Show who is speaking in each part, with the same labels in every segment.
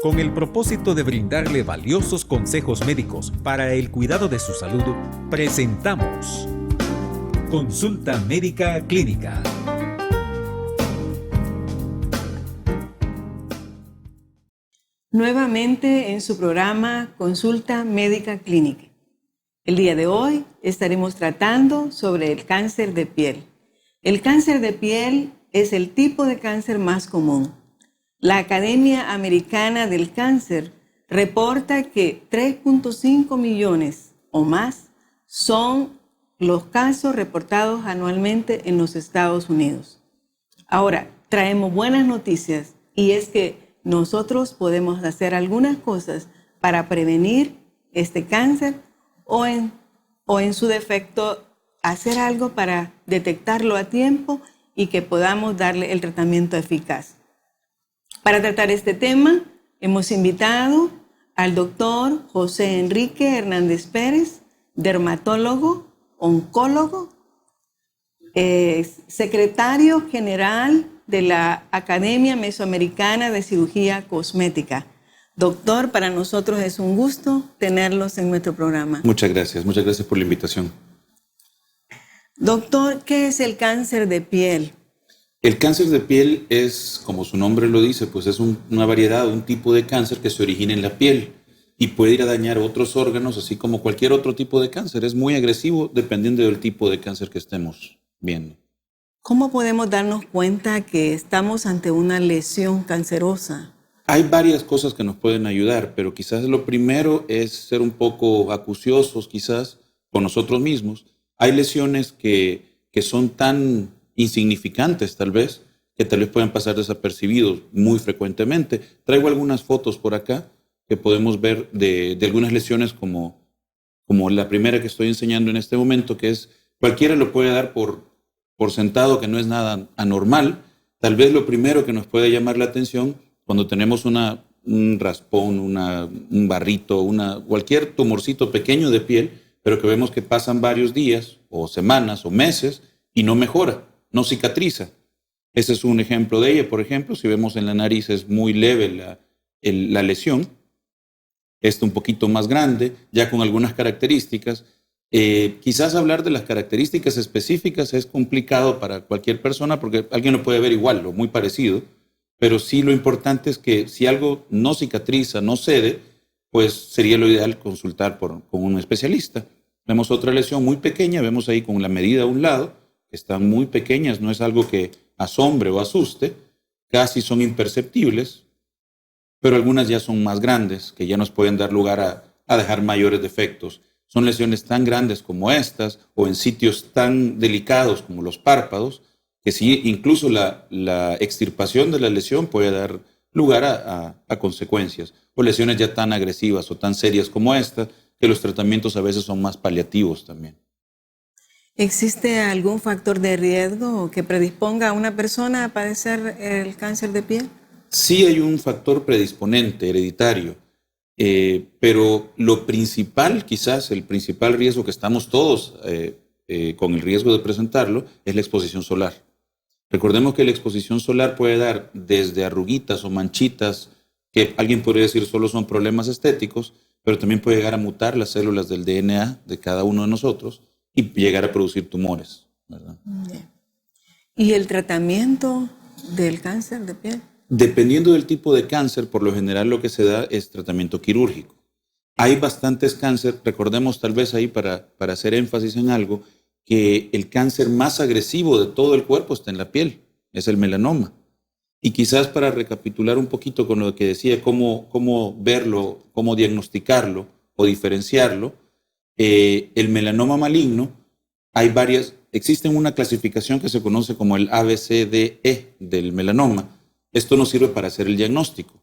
Speaker 1: Con el propósito de brindarle valiosos consejos médicos para el cuidado de su salud, presentamos Consulta Médica Clínica.
Speaker 2: Nuevamente en su programa Consulta Médica Clínica. El día de hoy estaremos tratando sobre el cáncer de piel. El cáncer de piel es el tipo de cáncer más común. La Academia Americana del Cáncer reporta que 3.5 millones o más son los casos reportados anualmente en los Estados Unidos. Ahora, traemos buenas noticias y es que nosotros podemos hacer algunas cosas para prevenir este cáncer o en su defecto hacer algo para detectarlo a tiempo y que podamos darle el tratamiento eficaz. Para tratar este tema, hemos invitado al doctor José Enrique Hernández Pérez, dermatólogo, oncólogo, secretario general de la Academia Mesoamericana de Cirugía Cosmética. Doctor, para nosotros es un gusto tenerlos en nuestro programa.
Speaker 3: Muchas gracias por la invitación.
Speaker 2: Doctor, ¿qué es el cáncer de piel?
Speaker 3: El cáncer de piel es, como su nombre lo dice, pues es una variedad, un tipo de cáncer que se origina en la piel y puede ir a dañar otros órganos, así como cualquier otro tipo de cáncer. Es muy agresivo dependiendo del tipo de cáncer que estemos viendo.
Speaker 2: ¿Cómo podemos darnos cuenta que estamos ante una lesión cancerosa?
Speaker 3: Hay varias cosas que nos pueden ayudar, pero quizás lo primero es ser un poco acuciosos quizás con nosotros mismos. Hay lesiones que son tan insignificantes tal vez, que tal vez puedan pasar desapercibidos muy frecuentemente. Traigo algunas fotos por acá que podemos ver de algunas lesiones como la primera que estoy enseñando en este momento, que es cualquiera lo puede dar por sentado, que no es nada anormal. Tal vez lo primero que nos puede llamar la atención cuando tenemos un raspón, un barrito, cualquier tumorcito pequeño de piel, pero que vemos que pasan varios días o semanas o meses y no mejora, no cicatriza. Ese es un ejemplo de ella. Por ejemplo, si vemos en la nariz es muy leve la lesión, un poquito más grande, ya con algunas características. Quizás hablar de las características específicas es complicado para cualquier persona porque alguien lo puede ver igual o muy parecido, pero sí lo importante es que si algo no cicatriza, no cede, pues sería lo ideal consultar con un especialista. Vemos otra lesión muy pequeña, vemos ahí con la medida a un lado, que están muy pequeñas, no es algo que asombre o asuste, casi son imperceptibles, pero algunas ya son más grandes, que ya nos pueden dar lugar a dejar mayores defectos. Son lesiones tan grandes como estas, o en sitios tan delicados como los párpados, que sí, incluso la extirpación de la lesión puede dar lugar a consecuencias, o lesiones ya tan agresivas o tan serias como esta, que los tratamientos a veces son más paliativos también.
Speaker 2: ¿Existe algún factor de riesgo que predisponga a una persona a padecer el cáncer de piel?
Speaker 3: Sí hay un factor predisponente, hereditario, pero lo principal, quizás el principal riesgo que estamos todos con el riesgo de presentarlo, es la exposición solar. Recordemos que la exposición solar puede dar desde arruguitas o manchitas, que alguien podría decir solo son problemas estéticos, pero también puede llegar a mutar las células del DNA de cada uno de nosotros y llegar a producir tumores, ¿verdad?
Speaker 2: ¿Y el tratamiento del cáncer de piel?
Speaker 3: Dependiendo del tipo de cáncer, por lo general lo que se da es tratamiento quirúrgico. Hay bastantes cánceres, recordemos tal vez ahí para hacer énfasis en algo, que el cáncer más agresivo de todo el cuerpo está en la piel, es el melanoma. Y quizás para recapitular un poquito con lo que decía, cómo verlo, cómo diagnosticarlo o diferenciarlo, el melanoma maligno, existe una clasificación que se conoce como el ABCDE del melanoma. Esto nos sirve para hacer el diagnóstico.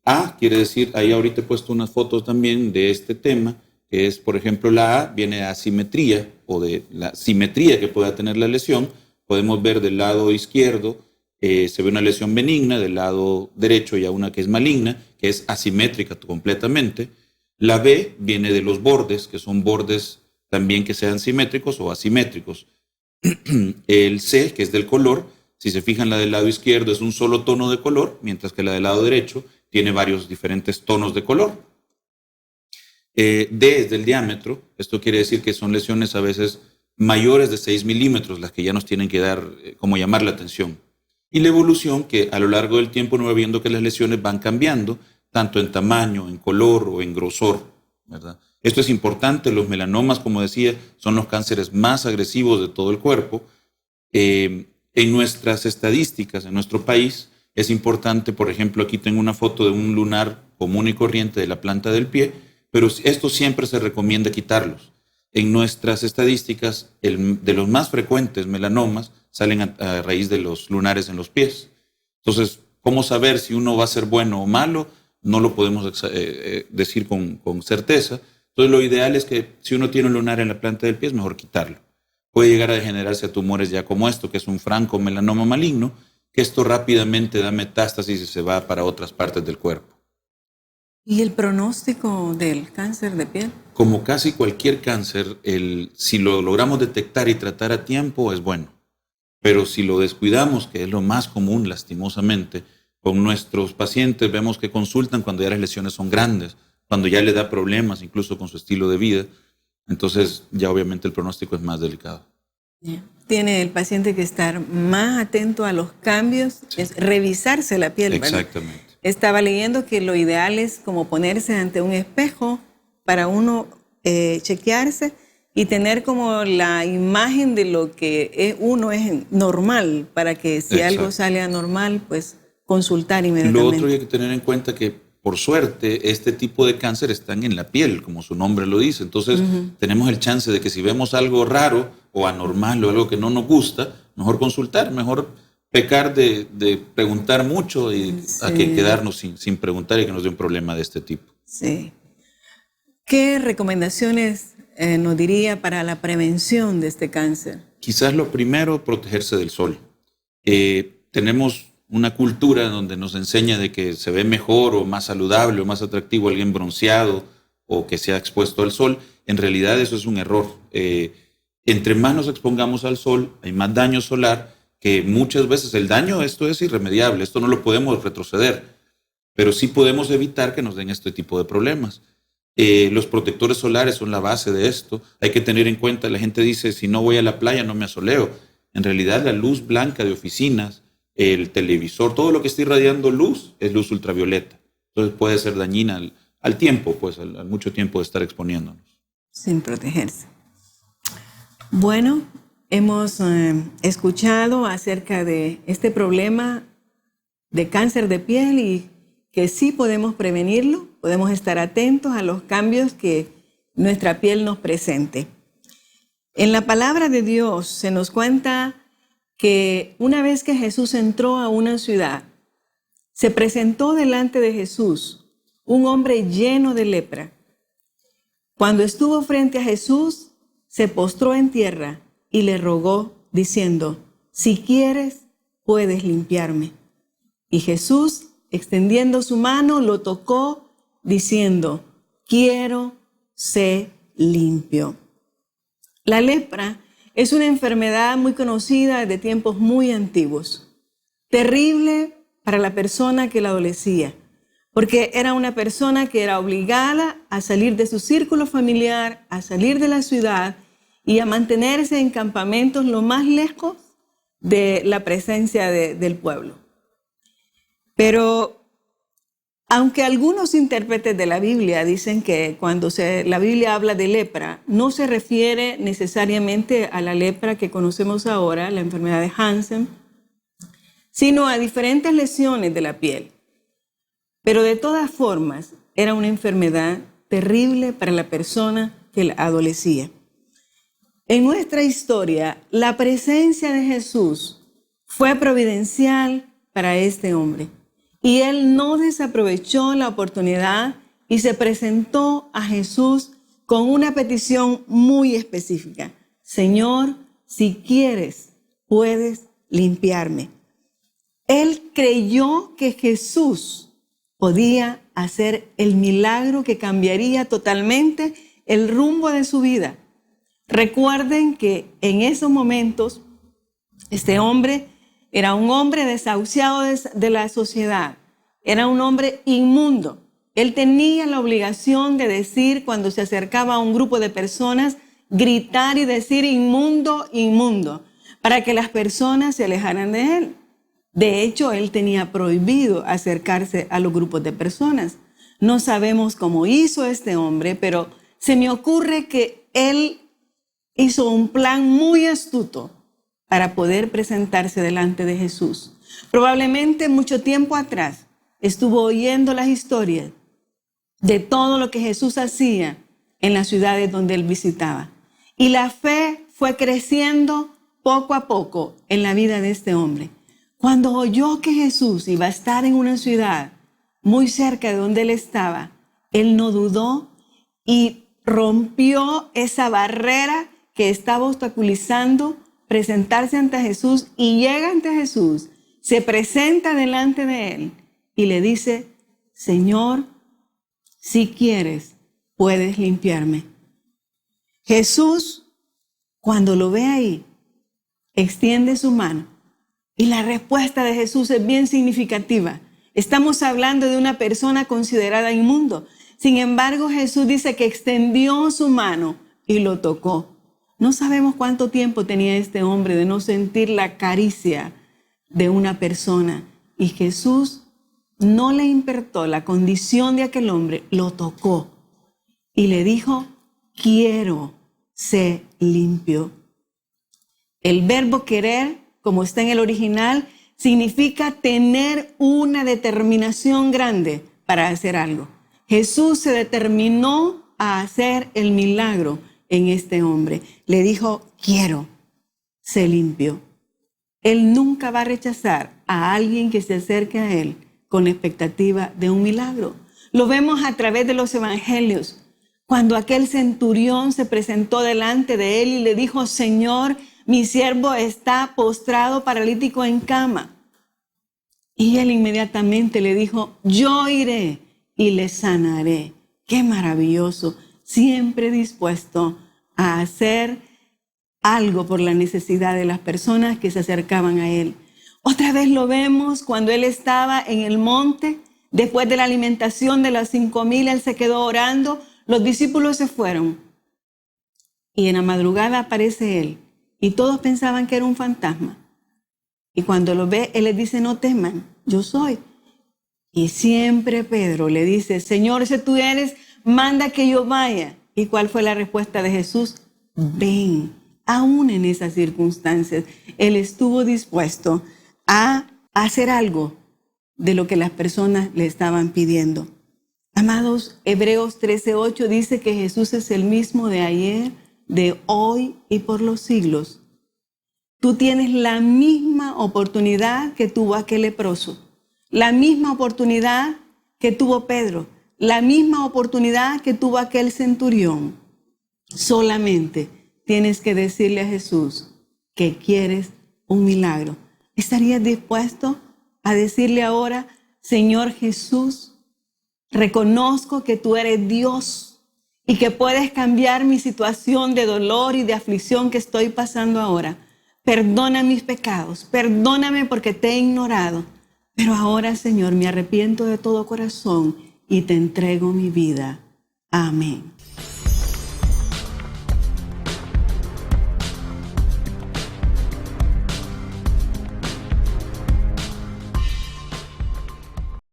Speaker 3: A quiere decir, ahí ahorita he puesto unas fotos también de este tema, que es, por ejemplo, la A viene de asimetría o de la simetría que pueda tener la lesión. Podemos ver del lado izquierdo, se ve una lesión benigna, del lado derecho ya una que es maligna, que es asimétrica completamente. La B viene de los bordes, que son bordes también que sean simétricos o asimétricos. El C, que es del color, Si se fijan, la del lado izquierdo es un solo tono de color, mientras que la del lado derecho tiene varios diferentes tonos de color. D es del diámetro. Esto quiere decir que son lesiones a veces mayores de 6 milímetros, las que ya nos tienen que dar, como llamar la atención. Y la evolución, que a lo largo del tiempo uno va viendo que las lesiones van cambiando, tanto en tamaño, en color o en grosor, ¿verdad? Esto es importante. Los melanomas, como decía, son los cánceres más agresivos de todo el cuerpo. En nuestras estadísticas, en nuestro país, es importante, por ejemplo, aquí tengo una foto de un lunar común y corriente de la planta del pie, pero esto siempre se recomienda quitarlos. En nuestras estadísticas, de los más frecuentes melanomas salen a raíz de los lunares en los pies. Entonces, ¿cómo saber si uno va a ser bueno o malo? No lo podemos decir con certeza. Entonces, lo ideal es que si uno tiene un lunar en la planta del pie, es mejor quitarlo. Puede llegar a degenerarse a tumores ya como esto, que es un francomelanoma maligno, que esto rápidamente da metástasis y se va para otras partes del cuerpo.
Speaker 2: ¿Y el pronóstico del cáncer de piel?
Speaker 3: Como casi cualquier cáncer, si lo logramos detectar y tratar a tiempo, es bueno. Pero si lo descuidamos, que es lo más común, lastimosamente, con nuestros pacientes vemos que consultan cuando ya las lesiones son grandes, cuando ya le da problemas, incluso con su estilo de vida. Entonces, ya obviamente el pronóstico es más delicado.
Speaker 2: Tiene el paciente que estar más atento a los cambios, sí. Es revisarse la piel, ¿verdad?
Speaker 3: Exactamente.
Speaker 2: Estaba leyendo que lo ideal es como ponerse ante un espejo para uno chequearse y tener como la imagen de lo que uno es normal, para que si Exacto. Algo sale anormal, pues consultar inmediatamente.
Speaker 3: Lo otro que hay que tener en cuenta que, por suerte, este tipo de cáncer están en la piel, como su nombre lo dice. Entonces, tenemos el chance de que si vemos algo raro o anormal o algo que no nos gusta, mejor consultar, mejor pecar de preguntar mucho y sí. A que quedarnos sin preguntar y que nos dé un problema de este tipo.
Speaker 2: Sí. ¿Qué recomendaciones nos diría para la prevención de este cáncer?
Speaker 3: Quizás lo primero, protegerse del sol. Tenemos una cultura donde nos enseña de que se ve mejor o más saludable o más atractivo alguien bronceado o que se ha expuesto al sol. En realidad eso es un error. Entre más nos expongamos al sol, hay más daño solar, que muchas veces el daño, esto es irremediable, esto no lo podemos retroceder, pero sí podemos evitar que nos den este tipo de problemas. Los protectores solares son la base de esto. Hay que tener en cuenta, la gente dice, si no voy a la playa no me asoleo. En realidad la luz blanca de oficinas, el televisor, todo lo que está irradiando luz es luz ultravioleta. Entonces puede ser dañina al tiempo, pues al mucho tiempo de estar exponiéndonos.
Speaker 2: Sin protegerse. Bueno, hemos escuchado acerca de este problema de cáncer de piel y que sí podemos prevenirlo, podemos estar atentos a los cambios que nuestra piel nos presente. En la palabra de Dios se nos cuenta que una vez que Jesús entró a una ciudad, se presentó delante de Jesús un hombre lleno de lepra. Cuando estuvo frente a Jesús, se postró en tierra y le rogó, diciendo, si quieres, puedes limpiarme. Y Jesús, extendiendo su mano, lo tocó, diciendo, quiero, sé limpio. La lepra es una enfermedad muy conocida desde tiempos muy antiguos. Terrible para la persona que la adolecía, porque era una persona que era obligada a salir de su círculo familiar, a salir de la ciudad y a mantenerse en campamentos lo más lejos de la presencia del pueblo. Pero aunque algunos intérpretes de la Biblia dicen que cuando la Biblia habla de lepra, no se refiere necesariamente a la lepra que conocemos ahora, la enfermedad de Hansen, sino a diferentes lesiones de la piel. Pero de todas formas, era una enfermedad terrible para la persona que la adolecía. En nuestra historia, la presencia de Jesús fue providencial para este hombre. Y él no desaprovechó la oportunidad y se presentó a Jesús con una petición muy específica. Señor, si quieres, puedes limpiarme. Él creyó que Jesús podía hacer el milagro que cambiaría totalmente el rumbo de su vida. Recuerden que en esos momentos este hombre Era un hombre desahuciado de la sociedad. Era un hombre inmundo. Él tenía la obligación de decir, cuando se acercaba a un grupo de personas, gritar y decir inmundo, inmundo, para que las personas se alejaran de él. De hecho, él tenía prohibido acercarse a los grupos de personas. No sabemos cómo hizo este hombre, pero se me ocurre que él hizo un plan muy astuto para poder presentarse delante de Jesús. Probablemente mucho tiempo atrás estuvo oyendo las historias de todo lo que Jesús hacía en las ciudades donde él visitaba. Y la fe fue creciendo poco a poco en la vida de este hombre. Cuando oyó que Jesús iba a estar en una ciudad muy cerca de donde él estaba, él no dudó y rompió esa barrera que estaba obstaculizando presentarse ante Jesús, y llega ante Jesús, se presenta delante de él y le dice: Señor, si quieres, puedes limpiarme. Jesús, cuando lo ve ahí, extiende su mano, y la respuesta de Jesús es bien significativa. Estamos hablando de una persona considerada inmundo. Sin embargo, Jesús dice que extendió su mano y lo tocó. No sabemos cuánto tiempo tenía este hombre de no sentir la caricia de una persona. Y Jesús no le importó la condición de aquel hombre, lo tocó y le dijo: quiero ser limpio. El verbo querer, como está en el original, significa tener una determinación grande para hacer algo. Jesús se determinó a hacer el milagro en este hombre. Le dijo: quiero ser limpio. Él nunca va a rechazar a alguien que se acerque a él con la expectativa de un milagro. Lo vemos a través de los evangelios. Cuando aquel centurión se presentó delante de él y le dijo: Señor, mi siervo está postrado, paralítico en cama. Y él inmediatamente le dijo: yo iré y le sanaré. Qué maravilloso, siempre dispuesto a hacer algo por la necesidad de las personas que se acercaban a él. Otra vez lo vemos cuando él estaba en el monte, después de la alimentación de las 5,000, él se quedó orando, los discípulos se fueron y en la madrugada aparece él y todos pensaban que era un fantasma. Y cuando lo ve, él les dice: no teman, yo soy. Y siempre Pedro le dice: Señor, si tú eres, manda que yo vaya. ¿Y cuál fue la respuesta de Jesús? Ven. Aún en esas circunstancias, él estuvo dispuesto a hacer algo de lo que las personas le estaban pidiendo. Amados, Hebreos 13:8 dice que Jesús es el mismo de ayer, de hoy y por los siglos. Tú tienes la misma oportunidad que tuvo aquel leproso, la misma oportunidad que tuvo Pedro, la misma oportunidad que tuvo aquel centurión. Solamente tienes que decirle a Jesús que quieres un milagro. ¿Estarías dispuesto a decirle ahora: Señor Jesús, reconozco que tú eres Dios y que puedes cambiar mi situación de dolor y de aflicción que estoy pasando ahora? Perdona mis pecados, perdóname porque te he ignorado. Pero ahora, Señor, me arrepiento de todo corazón y te entrego mi vida. Amén.